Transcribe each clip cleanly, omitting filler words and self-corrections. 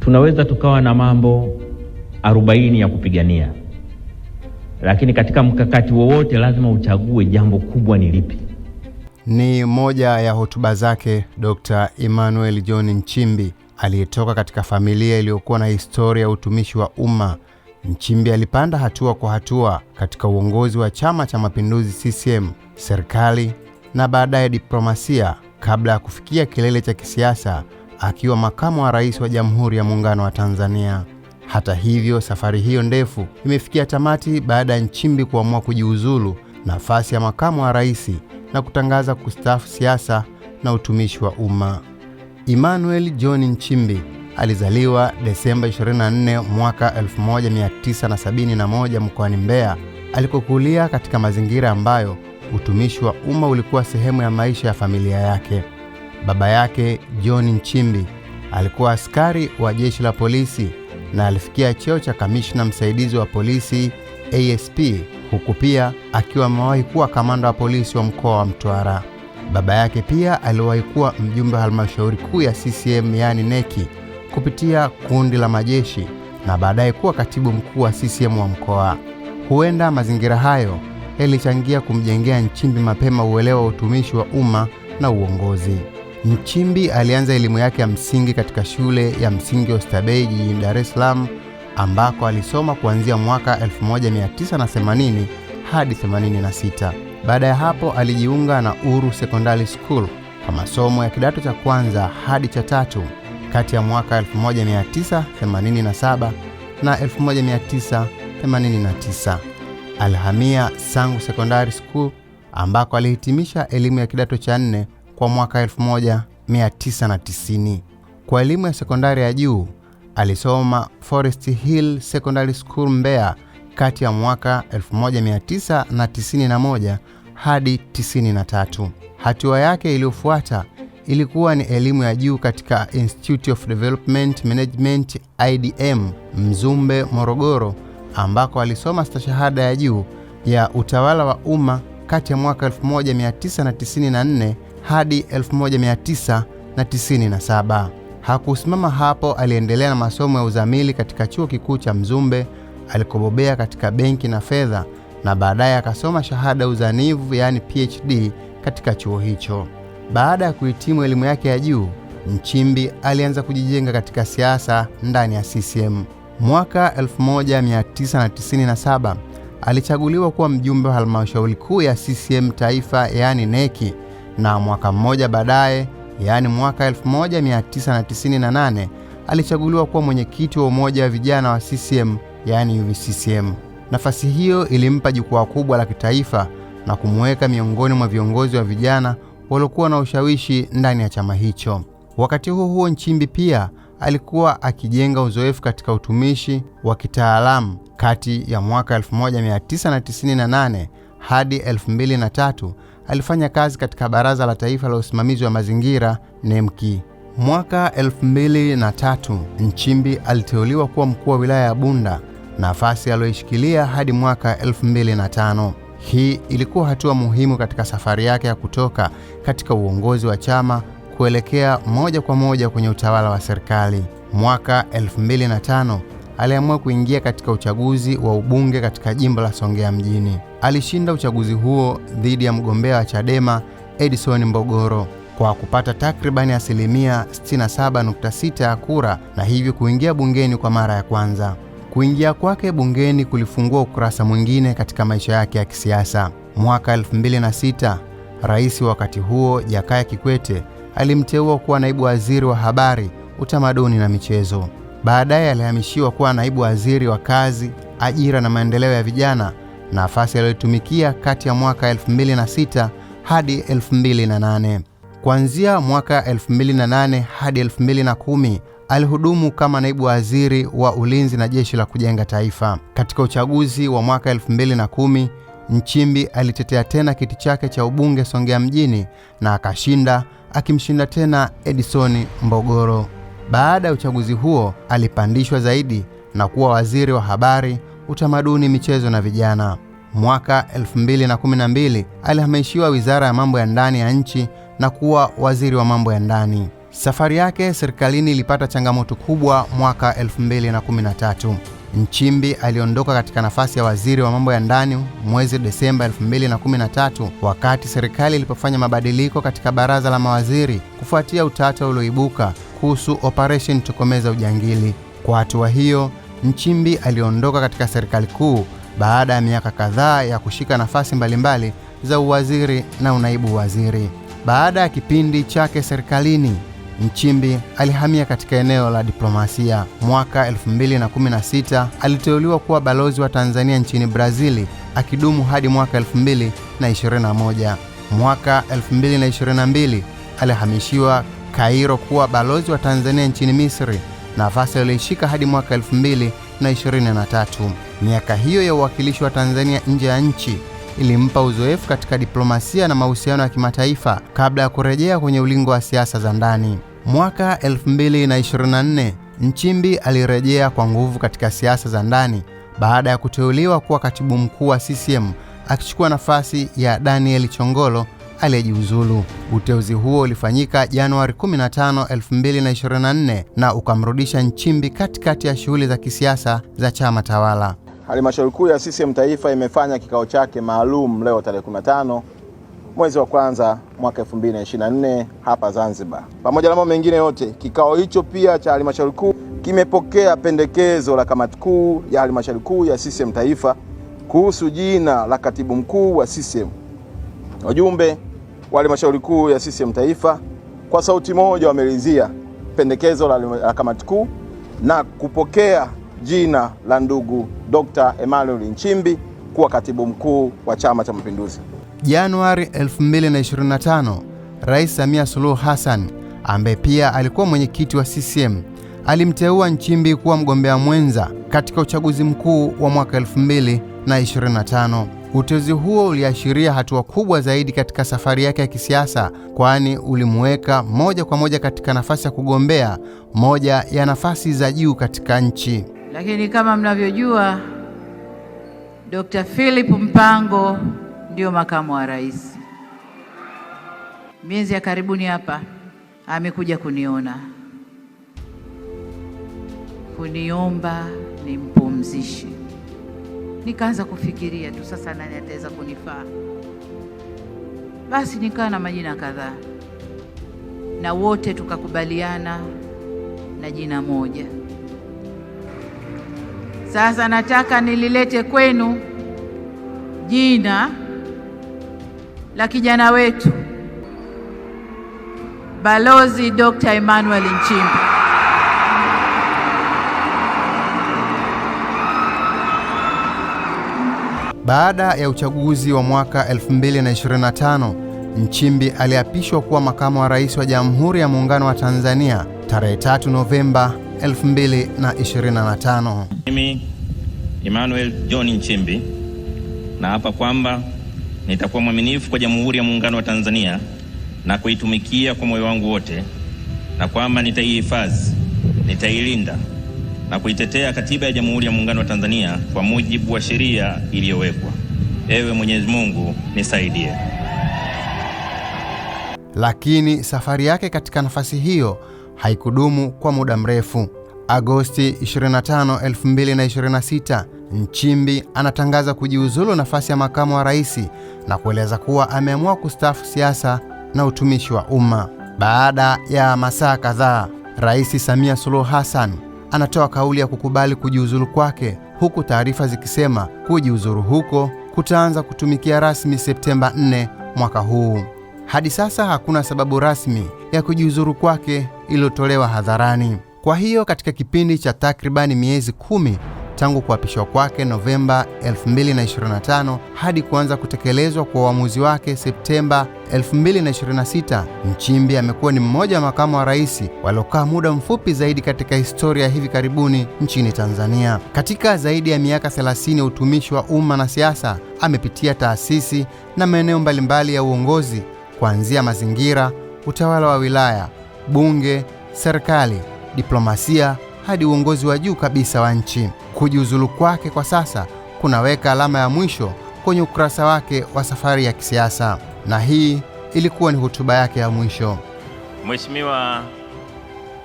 Tunaweza tukawa na mambo 40 ya kupigania, lakini katika mkakati wowote lazima uchague jambo kubwa ni lipi. Ni moja ya hotuba zake Dr. Emmanuel John Nchimbi, aliyetoka katika familia iliyokuwa na historia ya utumishi wa umma. Nchimbi alipanda hatua kwa hatua katika uongozi wa Chama cha Mapinduzi CCM, serikali na baadaye diplomasia, kabla ya kufikia kilele cha kisiasa akiwa makamu wa rais wa Jamhuri ya Muungano wa Tanzania. Hata hivyo, safari hiyo ndefu imefikia tamati baada ya Nchimbi kuamua kujiuzulu nafasi ya makamu wa rais na kutangaza kustaafu siasa na utumishi wa umma. Emmanuel John Nchimbi alizaliwa Desemba 24 mwaka 1971 mkoani Mbeya, alikokulia katika mazingira ambayo utumishi wa umma ulikuwa sehemu ya maisha ya familia yake. Baba yake John Nchimbi alikuwa askari wa jeshi la polisi na alifikia cheo cha kamishna msaidizi wa polisi ASP, huku pia akiwa amewahi kuwa kamanda wa polisi wa mkoa wa Mtwara. Baba yake pia aliwahi kuwa mjumbe wa halmashauri kuu ya CCM yani neki kupitia kundi la majeshi na baadaye kuwa katibu mkuu wa CCM wa mkoa. Huenda mazingira hayo yalichangia kumjengea Nchimbi mapema uelewa wa utumishi wa umma na uongozi. Nchimbi alianza elimu yake ya msingi katika shule ya msingi Oysterbay jijini Dar es Salaam, ambako alisoma kuanzia mwaka 1980 hadi 86. Baada ya hapo alijiunga na Uru Secondary School kwa masomo ya kidato cha kwanza hadi cha tatu kati ya mwaka 1987 na 1989. Alihamia Sangu Secondary School ambako alihitimisha elimu ya kidato cha 4 kwa mwaka 1990. Kwa elimu ya sekondari ya juu alisoma Forest Hill Secondary School Mbeya kati ya mwaka 1991 hadi 93. Hatua yake iliyofuata ilikuwa ni elimu ya juu katika Institute of Development Management IDM Mzumbe, Morogoro, ambako alisoma stashahada ya juu ya utawala wa umma kati ya mwaka 1994 hadi 1997. Hakusimama hapo, aliendelea na masomo ya uzamili katika chuo kikuu cha Mzumbe alikobobea katika benki na fedha, na baadaye akasoma shahada uzanivu yani PhD katika chuo hicho. Baada ya kuhitimu elimu yake ya juu, Nchimbi alianza kujijenga katika siasa ndani ya CCM. Mwaka 1997 alichaguliwa kuwa mjumbe wa halmashauri kuu ya CCM Taifa yani neki, na mwaka mmoja baadaye yani mwaka 1998 alichaguliwa kuwa mwenyekiti wa umoja wa vijana wa CCM yani UVCCM. Nafasi hiyo ilimpa jukwaa kubwa la kitaifa na kumweka miongoni mwa viongozi wa vijana waliokuwa na ushawishi ndani ya chama hicho. Wakati huo Nchimbi pia alikuwa akijenga uzoefu katika utumishi wa kitaalamu. Kati ya mwaka 1998 hadi 2003 alifanya kazi katika Baraza la Taifa la Usimamizi wa Mazingira NEMKI. Mwaka 2003 Nchimbi aliteuliwa kuwa mkuu wa wilaya ya Bunda, nafasi aliyoishikilia hadi mwaka 2005. Hii ilikuwa hatua muhimu katika safari yake ya kutoka katika uongozi wa chama kuelekea moja kwa moja kwenye utawala wa serikali. Mwaka 2005 aliamua kuingia katika uchaguzi wa ubunge katika jimbo la Songea mjini. Alishinda uchaguzi huo dhidi ya mgombea wa Chadema Edison Mbogoro kwa kupata takribani 67.6% ya kura na hivyo kuingia bungeni kwa mara ya kwanza. Kuingia kwake bungeni kulifungua ukurasa mwingine katika maisha yake ya kisiasa. Mwaka 2006, rais wakati huo Jakaya Kikwete alimteua kuwa naibu waziri wa habari, utamaduni na michezo. Baadaye alihamishiwa kuwa naibu waziri wa kazi, ajira na maendeleo ya vijana, nafasi aliyotumikia kati ya mwaka 2006 hadi 2008. Kuanzia mwaka 2008 hadi 2010 alihudumu kama naibu waziri wa ulinzi na jeshi la kujenga taifa. Katika uchaguzi wa mwaka 2010, Nchimbi alitetea tena kiti chake cha ubunge Songea mjini na akashinda, akimshinda tena Edison Mbogoro. Baada ya uchaguzi huo alipandishwa zaidi na kuwa waziri wa habari, utamaduni, michezo na vijana. Mwaka 2012 alihamishiwa wizara ya mambo ya ndani ya nchi na kuwa waziri wa mambo ya ndani. Safari yake serikalini ilipata changamoto kubwa mwaka 2013. Nchimbi aliondoka katika nafasi ya waziri wa mambo ya ndani mwezi Desemba 2013 wakati serikali ilipofanya mabadiliko katika baraza la mawaziri kufuatia utata ulioibuka kuhusu operation tokomeza ujangili. Kwa hatua hiyo, Nchimbi aliondoka katika serikali kuu baada ya miaka kadhaa ya kushika nafasi mbalimbali za uwaziri na unaibu waziri. Baada ya kipindi chake serikalini, Nchimbi alihamia katika eneo la diplomasia. Mwaka 2016 aliteuliwa kuwa balozi wa Tanzania nchini Brazili, akidumu hadi mwaka 2021. Mwaka 2022 alihamishiwa Kairo kuwa balozi wa Tanzania nchini Misri, nafasi aliyoishika hadi mwaka 2023. Miaka hiyo ya uwakilishi wa Tanzania nje ya nchi ilimpa uzoefu katika diplomasia na mahusiano ya kimataifa kabla ya kurejea kwenye ulingo wa siasa za ndani. Mwaka 2024, Nchimbi alirejea kwa nguvu katika siasa za ndani baada ya kuteuliwa kuwa katibu mkuu wa CCM, akichukua nafasi ya Daniel Chongolo aliyejiuzulu. Uteuzi huo ulifanyika Januari 15, 2024 na ukamrudisha Nchimbi katikati ya shughuli za kisiasa za chama tawala. Halmashauri kuu ya CCM Taifa imefanya kikao chake maalum leo tarehe 15 mwezi wa kwanza mwaka 2024 hapa Zanzibar. Pamoja na mambo mengine yote, kikao hicho pia cha halmashauri kuu kimepokea pendekezo la kamati kuu ya halmashauri kuu ya CCM Taifa kuhusu jina la katibu mkuu wa CCM. Wajumbe wa halmashauri kuu ya CCM Taifa kwa sauti moja wameridhia pendekezo la kamati kuu na kupokea jina la ndugu Dr. Emmanuel Nchimbi kuwa katibu mkuu wa Chama cha Mapinduzi. Januari 2025, Rais Samia Suluhu Hassan, ambaye pia alikuwa mwenyekiti wa CCM, alimteua Nchimbi kuwa mgombea mwenza katika uchaguzi mkuu wa mwaka 2025. Uteuzi huo uliashiria hatua kubwa zaidi katika safari yake ya kisiasa, kwani ulimweka moja kwa moja katika nafasi ya kugombea moja ya nafasi za juu katika nchi. Lakini kama mnavyojua, Dr. Philip Mpango ndio makamu wa rais. Miezi ya karibuni hapa amekuja kuniona, kuniomba nimpumzishe. Nikaanza kufikiria tu, sasa nani ataweza kunifaa? Basi nikaa na majina kadhaa na wote tukakubaliana na jina moja. Sasa nataka nililete kwenu jina la kijana wetu Balozi Dr. Emmanuel Nchimbi. Baada ya uchaguzi wa mwaka 2025, Nchimbi aliapishwa kuwa makamu wa rais wa Jamhuri ya Muungano wa Tanzania tarehe 3 Novemba 2025. Mimi Emmanuel John Nchimbi naapa kwamba nitakuwa mwaminifu kwa Jamhuri ya Muungano wa Tanzania na kuitumikia kwa moyo wangu wote, na kwamba nitaihifadhi, nitailinda na kuitetea Katiba ya Jamhuri ya Muungano wa Tanzania kwa mujibu wa sheria iliyowekwa. Ewe Mwenyezi Mungu nisaidie. Lakini safari yake katika nafasi hiyo haikudumu kwa muda mrefu. Agosti 25, 2026, Nchimbi anatangaza kujiuzulu nafasi ya makamu wa rais na kueleza kuwa ameamua kustaafu siasa na utumishi wa umma. Baada ya masaa kadhaa, Rais Samia Suluhu Hassan anatoa kauli ya kukubali kujiuzulu kwake, huku taarifa zikisema kujiuzulu huko kutaanza kutumikia rasmi Septemba 4 mwaka huu. Hadi sasa hakuna sababu rasmi ya kujiuzulu kwake iliyotolewa hadharani. Kwa hiyo katika kipindi cha takribani miezi 10 tangu kuapishwa kwake Novemba 2025 hadi kuanza kutekelezwa kwa uamuzi wake Septemba 2026, Nchimbi amekuwa ni mmoja wa makamu wa rais waliokaa muda mfupi zaidi katika historia hivi karibuni nchini Tanzania. Katika zaidi ya miaka 30 ya utumishi wa umma na siasa, amepitia taasisi na maeneo mbalimbali ya uongozi, kuanzia mazingira, utawala wa wilaya, bunge, serikali, diplomasia hadi uongozi wa juu kabisa wa nchi. Kujiuzulu kwake kwa sasa kunaweka alama ya mwisho kwenye ukurasa wake wa safari ya kisiasa, na hii ilikuwa ni hotuba yake ya mwisho. Mheshimiwa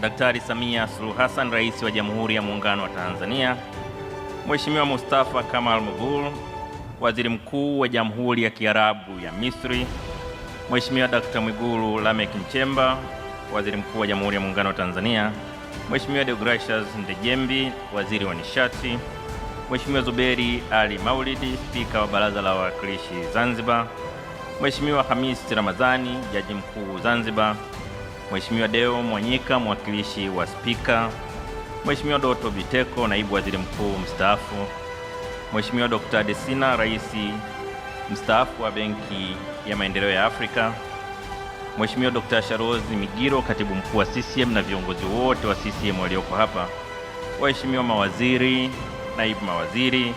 Daktari Samia Suluhu Hassan, Rais wa Jamhuri ya Muungano wa Tanzania, Mheshimiwa Mustafa Kamal Mabul, Waziri Mkuu wa Jamhuri ya Kiarabu ya Misri, Mheshimiwa Dr. Mwigulu Lameck Nchemba, Waziri Mkuu wa Jamhuri ya Muungano wa Tanzania, Mheshimiwa Deogratias Ndejembi, Waziri wa Nishati, Mheshimiwa Zuberi Ali Maulidi, Spika wa Baraza la Wawakilishi Zanzibar, Mheshimiwa Hamis Ramadhani, Jaji Mkuu Zanzibar, Mheshimiwa Deo Mwanyika, mwakilishi wa Spika, Mheshimiwa Doto Biteko, Naibu Waziri Mkuu mstaafu, Mheshimiwa Dr. Desina, Rais mstaafu wa Benki ya Maendeleo ya Afrika, Mheshimiwa Dr. Sharozi Migiro, Katibu Mkuu wa CCM na viongozi wote wa CCM walioko hapa, waheshimiwa mawaziri, naibu mawaziri,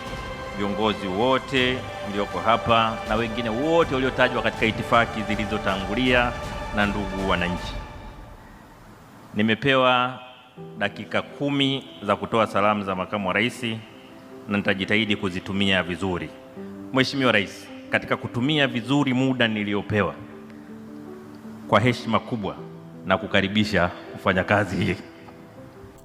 viongozi wote mlioko hapa na wengine wote waliotajwa katika itifaki zilizotangulia, na ndugu wananchi. Nimepewa dakika 10 za kutoa salamu za Makamu wa Rais na nitajitahidi kuzitumia vizuri. Mheshimiwa Rais, katika kutumia vizuri muda niliopewa, kwa heshima kubwa na kukaribisha kufanya kazi hii.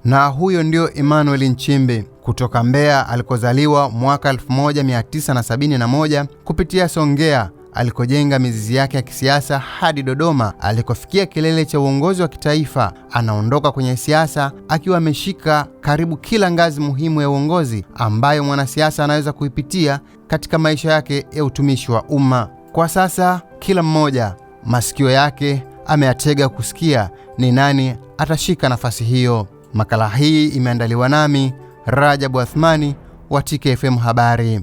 Na huyo ndio Emmanuel Nchimbi kutoka Mbeya alikozaliwa mwaka 1971 kupitia Songea alikojenga mizizi yake ya kisiasa hadi Dodoma alikofikia kilele cha uongozi wa kitaifa. Anaondoka kwenye siasa akiwa ameshika karibu kila ngazi muhimu ya uongozi ambayo mwanasiasa anaweza kuipitia katika maisha yake ya utumishi wa umma. Kwa sasa kila mmoja masikio yake ameyatega kusikia ni nani atashika nafasi hiyo. Makala hii imeandaliwa nami Rajabu Athmani wa TKFM Habari.